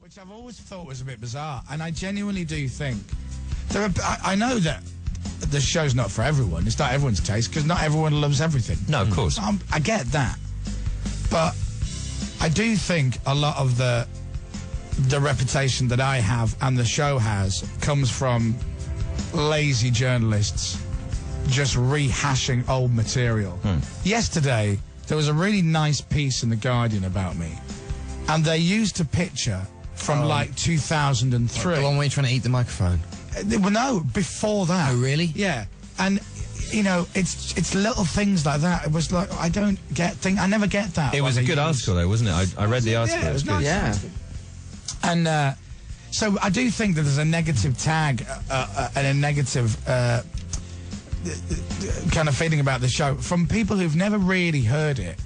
which I've always thought was a bit bizarre, and I genuinely do think I know that the show's not for everyone. It's not everyone's taste, because not everyone loves everything. No, of course. I get that. But I do think a lot of the reputation that I have and the show has comes from lazy journalists just rehashing old material. Yesterday, there was a really nice piece in The Guardian about me, and they used a picture from like 2003. The one where you're trying to eat the microphone? Well, no, before that. Oh, really? Yeah. And, you know, it's little things like that. It was like, I don't get things. I never get that. It was a good article, though, wasn't it? I read the article. Yeah, it was nice. Yeah. And so I do think that there's a negative tag and a negative kind of feeling about the show from people who've never really heard it.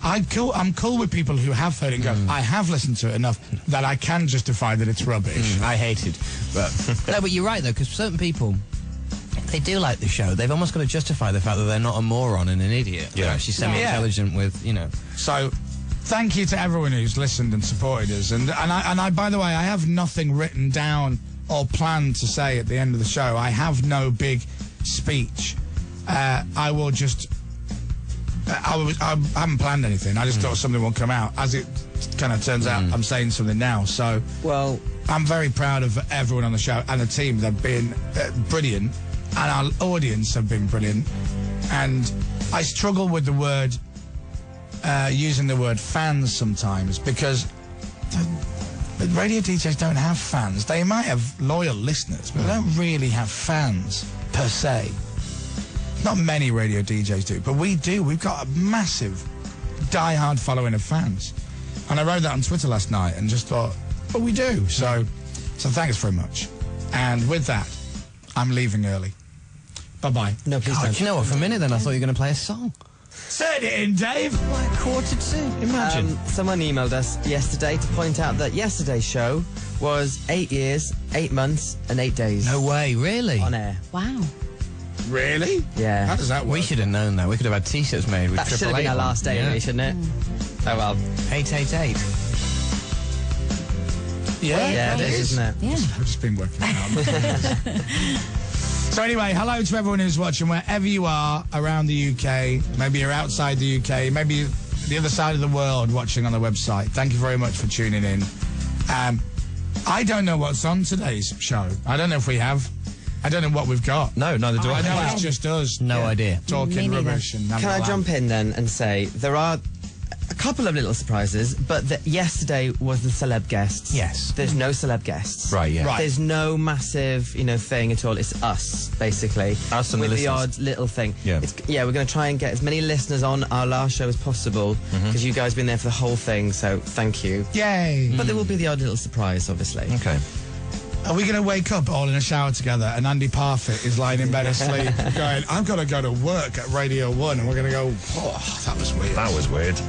I'm cool with people who have heard it and go, I have listened to it enough that I can justify that it's rubbish. I hate it. But no, but you're right, though, because certain people, if they do like the show, they've almost got to justify the fact that they're not a moron and an idiot. Yeah. They're actually semi-intelligent with, you know. So, thank you to everyone who's listened and supported us. And I, by the way, I have nothing written down or planned to say at the end of the show. I have no big speech. I will just... I haven't planned anything. I just thought something will come out. As it kind of turns out, I'm saying something now. So, well, I'm very proud of everyone on the show and the team. They've been brilliant, and our audience have been brilliant. And I struggle with the word, using the word fans sometimes, because the radio DJs don't have fans. They might have loyal listeners, but they don't really have fans per se. Not many radio DJs do, but we do. We've got a massive, die-hard following of fans. And I wrote that on Twitter last night and just thought, well, we do. So thanks very much. And with that, I'm leaving early. Bye-bye. No, please God, don't. do you know what? For a minute then, I thought you were going to play a song. Turn it in, Dave. Like 1:45. Imagine. Someone emailed us yesterday to point out that yesterday's show was 8 years, 8 months, and 8 days. No way, really? On air. Wow. Really? Yeah. How does that work? We should have known that. We could have had T-shirts made with That should have been our last day, really, shouldn't it? Oh, well. 888. Yeah, it is, isn't it? Yeah. I've just been working out. So anyway, hello to everyone who's watching, wherever you are around the UK. Maybe you're outside the UK. Maybe the other side of the world watching on the website. Thank you very much for tuning in. I don't know what's on today's show. I don't know if we have. I don't know what we've got. No, neither do I. I know it's just us. No idea. Talking rubbish. And Can I jump in then and say there are a couple of little surprises, but yesterday was the celeb guests. Yes. There's no celeb guests. Right, yeah. Right. There's no massive, thing at all. It's us, basically. Us and the with the listeners. odd little thing. Yeah. We're going to try and get as many listeners on our last show as possible, because you guys have been there for the whole thing, so thank you. Yay. But there will be the odd little surprise, obviously. Okay. Are we going to wake up all in a shower together and Andy Parfit is lying in bed asleep going, I've got to go to work at Radio 1, and we're going to go, oh, that was weird. That was weird.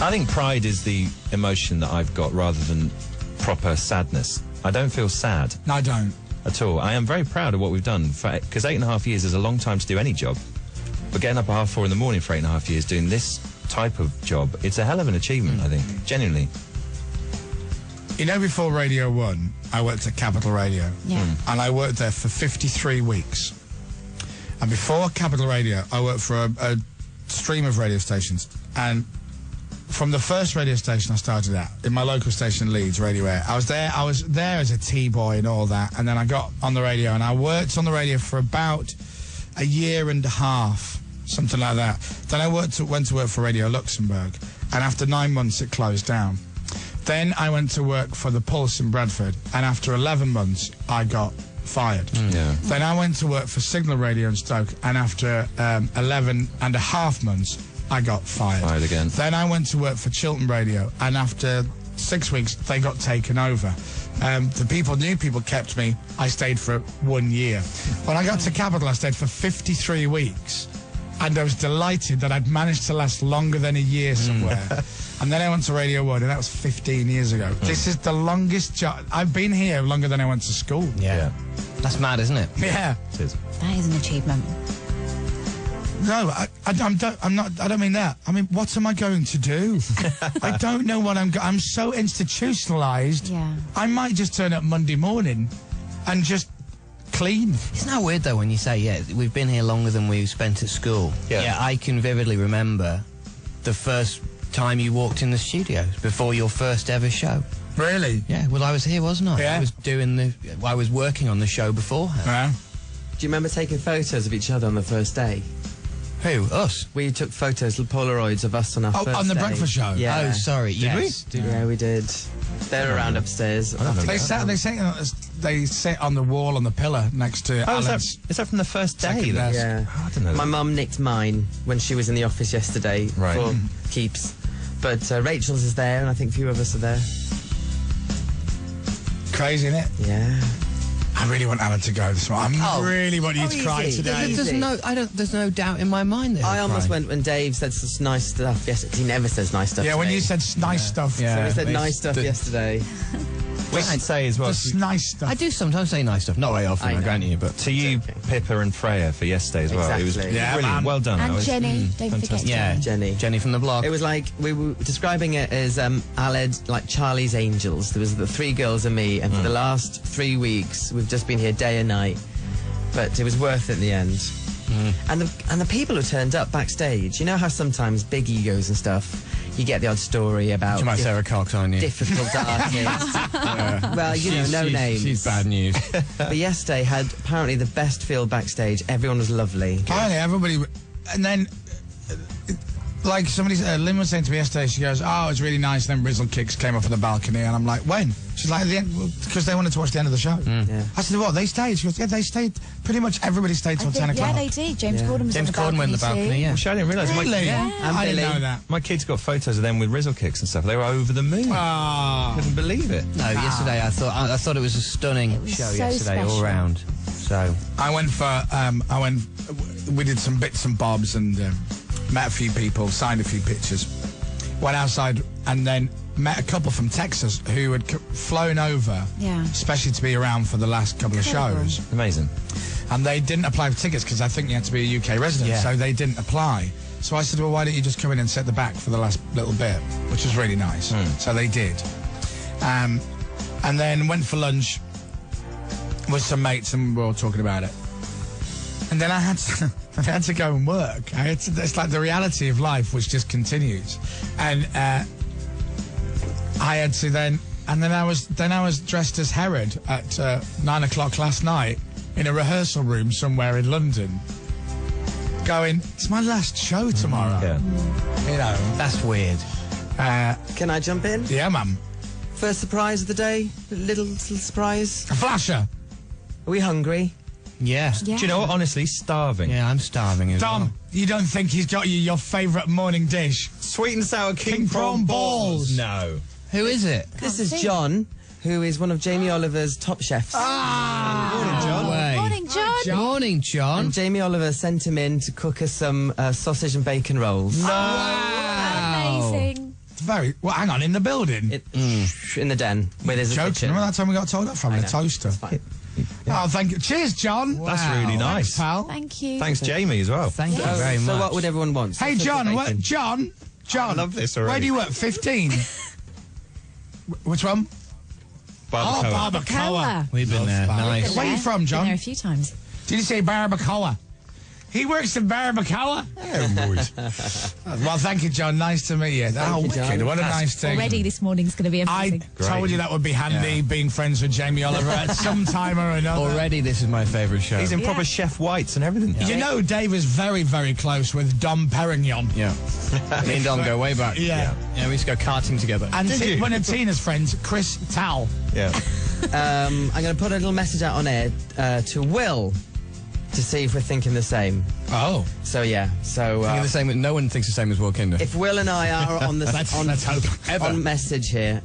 I think pride is the emotion that I've got rather than proper sadness. I don't feel sad No, I don't. at all. I am very proud of what we've done, because 8.5 years is a long time to do any job. But getting up at 4:30 in the morning for 8.5 years doing this type of job, it's a hell of an achievement, I think, genuinely. You know, before Radio 1, I worked at Capital Radio. Yeah. And I worked there for 53 weeks. And before Capital Radio, I worked for a stream of radio stations. And from the first radio station I started at, in my local station, Leeds, Radio Air, I was there as a T-boy and all that. And then I got on the radio, and I worked on the radio for about a year and a half, something like that. Then I went to work for Radio Luxembourg. And after 9 months, it closed down. Then I went to work for the Pulse in Bradford, and after 11 months, I got fired. Yeah. Then I went to work for Signal Radio in Stoke, and after 11 and a half months, I got fired. Fired again. Then I went to work for Chiltern Radio, and after 6 weeks, they got taken over. New people kept me. I stayed for 1 year. When I got to Capital, I stayed for 53 weeks. And I was delighted that I'd managed to last longer than a year somewhere. And then I went to Radio 1, and that was 15 years ago. This is the longest job. I've been here longer than I went to school. Yeah. That's mad, isn't it? Yeah. It is. That is an achievement. No, I don't mean that. I mean, what am I going to do? I don't know what I'm so institutionalized. Yeah. I might just turn up Monday morning and just clean. Isn't that weird, though, when you say, yeah, we've been here longer than we've spent at school? Yeah. I can vividly remember the first time you walked in the studio before your first ever show. Really? Yeah, well, I was here, wasn't I? Yeah. I was working on the show beforehand. Yeah. Do you remember taking photos of each other on the first day? Who? Us? We took photos, Polaroids of us on our first on the day. breakfast show? Yeah. Oh, sorry. Yes. we? Yeah, we did. They're around upstairs. They sit on the wall on the pillar next to Oh, Alan's. is that from the first day? Second then? desk. Yeah. Oh, I don't know. My mum nicked mine when she was in the office yesterday Right. for keeps. But Rachel's is there, and I think a few of us are there. Crazy, isn't it? Yeah. I really want Alan to go this morning. I really want you to cry easy. today. There's no doubt in my mind that I he'll almost cry. went when Dave said such nice stuff yesterday. He never says nice stuff. Yeah, to when me. you said nice stuff. Yeah. So he said nice stuff yesterday. We should say as well, Just nice stuff. I do sometimes say nice stuff. Not very often, I I know. grant you, but... to you, Pippa and Freya for yesterday as well. It was Exactly. Yeah, brilliant. man. Well done. And That was- Jenny, don't forget fantastic. Yeah, Jenny. Jenny. from the blog. It was like we were describing it as Aled, like Charlie's Angels. There was the three girls and me, and for the last 3 weeks we've just been here day and night. But it was worth it in the end. And the people who turned up backstage, you know how sometimes big egos and stuff, you get the odd story about You might Sarah Cox, aren't you? difficult artists. Well, you know, no names. She's bad news. But yesterday had apparently the best feel backstage. Everyone was lovely. Apparently, everybody. And then, like somebody said, Lynn was saying to me yesterday, she goes, "Oh, it's really nice." And then Rizzle Kicks came off the balcony, and I'm like, "When?" She's like, "Because they wanted to watch the end of the show." Yeah. I said, "What? They stayed?" She goes, "Yeah, they stayed. Pretty much everybody stayed till 10 o'clock." Yeah, they did. James Yeah. Corden was James on the Corden went on the balcony balcony, too. yeah. Which I didn't realise. Really? Yeah. And I didn't Billy. know that. My kids got photos of them with Rizzle Kicks and stuff. They were over the moon. Ah. Couldn't believe it. No, yesterday I thought it was a stunning was show so yesterday special. all round. So we did some bits and bobs and met a few people, signed a few pictures, went outside, and then met a couple from Texas who had flown over, Yeah. especially to be around for the last couple of shows. Amazing. And they didn't apply for tickets because I think you had to be a UK resident, Yeah. so they didn't apply. So I said, well, why don't you just come in and sit at the back for the last little bit, which was really nice. So they did. And then went for lunch with some mates and we were all talking about it. And then I had to go and work. It's like the reality of life which just continues. And I had to then I was dressed as Herod at 9 o'clock last night in a rehearsal room somewhere in London, going, it's my last show tomorrow. Yeah. You know. that's weird. Can I jump in? Yeah, mum. First surprise of the day. Little surprise. A flasher. Are we hungry? Yeah. Yeah. Do you know what? Honestly, starving. Yeah, I'm starving as Dom, well. you don't think he's got you your favourite morning dish? Sweet and sour King prawn balls. No. Who is it? This is see. John, who is one of Jamie Oliver's top chefs. Ah! No way. Morning, John. Morning, John. And Jamie Oliver sent him in to cook us some sausage and bacon rolls. Amazing. It's very well. Hang on, in the building. In the den where there's a Joking. kitchen. Remember that time we got told that from the know. toaster? Fine. Oh, thank you. Cheers, John. That's really nice. Thanks, pal. Thank you. Thanks, Jamie, as well. Thank you Yes. very much. So what would everyone want? Hey, Sausage John. and What, bacon. John. I love this already. Where do you work? 15. Which one? Barbacoa. Oh, barbacoa. We've been there. Nice. Where are you from, Been John? there a few times. Did you say barbacoa? He works in barbacoa? Well, thank you, John. Nice to meet you. Oh, you, John. wicked. What a nice thing. Already this morning's going to be I amazing. told you that would be handy, being friends with Jamie Oliver at some time or another. Already, this is my favourite show. He's in proper Chef Whites and everything. You know, Dave is very, very close with Dom Perignon. Yeah. Me and Dom go way back. Yeah. Yeah, we used to go karting together. And one of Tina's friends, Chris Tal. Yeah. I'm going to put a little message out on air to Will to see if we're thinking the same. Oh. So yeah. So Thinking the same. No one thinks the same as Will Kinder. if Will and I are on the Let's hope. on message here,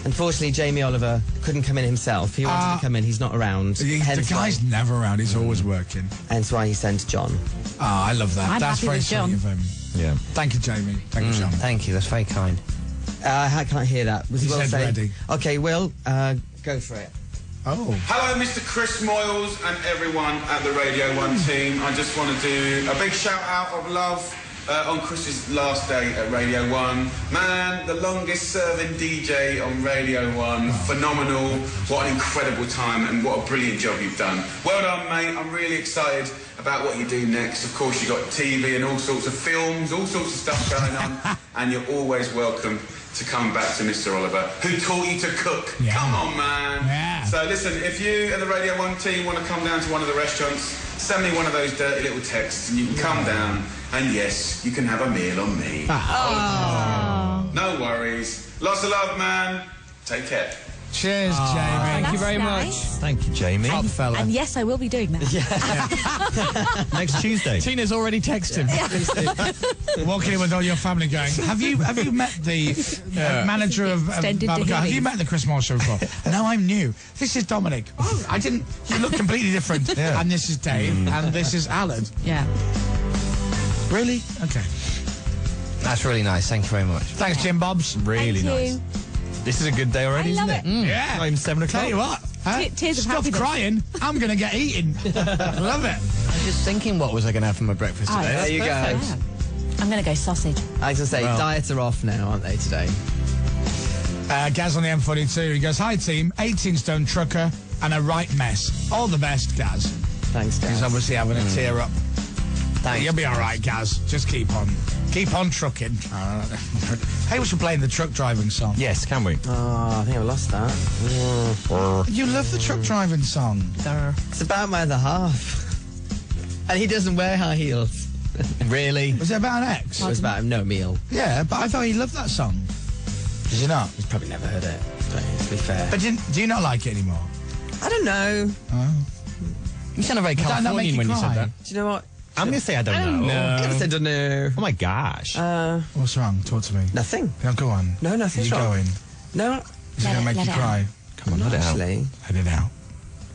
unfortunately Jamie Oliver couldn't come in himself. He wanted to come in. He's not around. The Hence guy's never around. He's always working. hence why he sent John. Oh, I love that. I'm That's happy very with sweet John. of him. Yeah. Thank you, Jamie. Thank you, John. Thank you. That's very kind. I can't hear that. Was He Will said saying? ready. Okay, Will, go for it. Oh. Hello, Mr. Chris Moyles and everyone at the Radio 1 team. I just want to do a big shout out of love on Chris's last day at Radio 1. Man, the longest serving DJ on Radio 1. Phenomenal. What an incredible time and what a brilliant job you've done. Well done, mate. I'm really excited about what you do next. Of course, you've got TV and all sorts of films, all sorts of stuff going on. And you're always welcome to come back to Mr. Oliver, who taught you to cook. Yeah. Come on, man. Yeah. So listen, if you and the Radio 1 team want to come down to one of the restaurants, send me one of those dirty little texts and you can come down and yes, you can have a meal on me. No worries. Lots of love, man. Take care. Cheers, Jamie. Thank you very much. Thank you, Jamie. Top fella. And yes, I will be doing that. Next Tuesday. Tina's already texted him. Walking in with all your family going, have you met the manager of Extended to Barbacoa? Have you Hilly's. met the Chris Moore show before? No, I'm new. This is Dominic. Oh, I didn't. You look completely different. Yeah. And this is Dave. And this is Alan. Yeah. Really? Okay. That's really nice. Thank you very much. Thanks, Jim Bobs. Really Thank nice. you. This is a good day already, I love isn't it. it? Yeah. Not even 7 o'clock. Tell you what. Tears of Stop happiness. crying. I'm going to get eaten. Love it. I'm just thinking, what was I going to have for my breakfast Oh, today? There you go. yeah. I'm going to go sausage. I was going to say, diets are off now, aren't they, today? Gaz on the M42. He goes, hi, team. 18-stone trucker and a right mess. All the best, Gaz. Thanks, guys. He's obviously having a tear up. Thanks. You'll be all right, Gaz. Just keep on. Keep on trucking. Hey, we should play the truck driving song. Yes, can we? Oh, I think I lost that. You love the truck driving song. It's about my other half. And he doesn't wear high heels. Really? Was it about an ex? It was about him, no meal. Yeah, but I thought he loved that song. Did you not? He's probably never heard it, to be fair. But do you not like it anymore? I don't know. You sounded very Does that not make Californian you when you cry? said that. Do you know what? I'm going to say I don't know. I never said don't know. Oh my gosh. What's wrong? Talk to me. Nothing. No, go on. No, nothing's you wrong. going? No, Is it going to make let you it cry? Come on, let it out. actually. Let it out.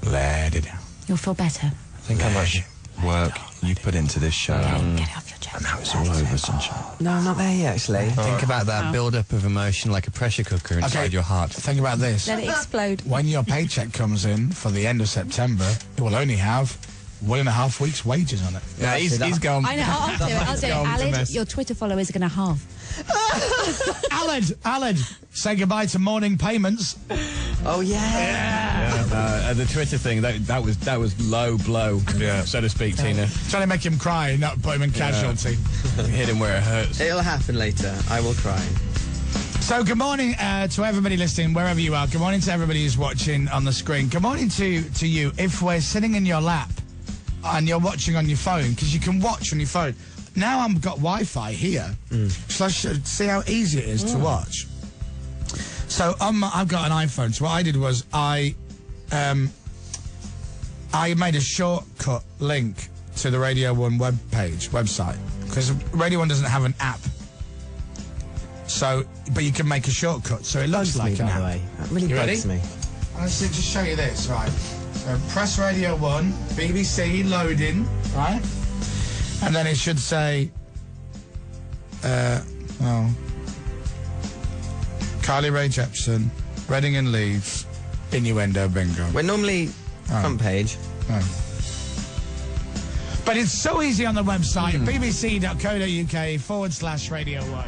Let it out. You'll feel better. Think how much work you put into this show. Get it off your chest. Now it's all over, sunshine. No, I'm not there yet, actually. Think about that build-up of emotion like a pressure cooker inside your heart. Think about this. Let it explode. When your paycheck comes in for the end of September, it will only have 1.5 weeks' wages on it. Yeah, he's gone. I know. I'll do it. I'll do it. Gone to Alid, mess. your Twitter followers are going to halve. Alid, say goodbye to morning payments. Oh, yeah. The Twitter thing, that was low blow, so to speak, Tina. Trying to make him cry, not put him in casualty. Hit him where it hurts. It'll happen later. I will cry. So good morning to everybody listening, wherever you are. Good morning to everybody who's watching on the screen. Good morning to you. If we're sitting in your lap and you're watching on your phone, because you can watch on your phone. Now I've got Wi-Fi here, so I should see how easy it is to watch. So I've got an iPhone. So what I did was I made a shortcut link to the Radio 1 website, because Radio 1 doesn't have an app. So, but you can make a shortcut, so it looks like an by the app. way. That really You bugs ready? me. Let's just show you this, right? So press Radio 1, BBC loading, right? And then it should say, Carly Rae Jepsen, Reading and Leeds, Innuendo Bingo. We're normally front page. But it's so easy on the website, bbc.co.uk/Radio 1.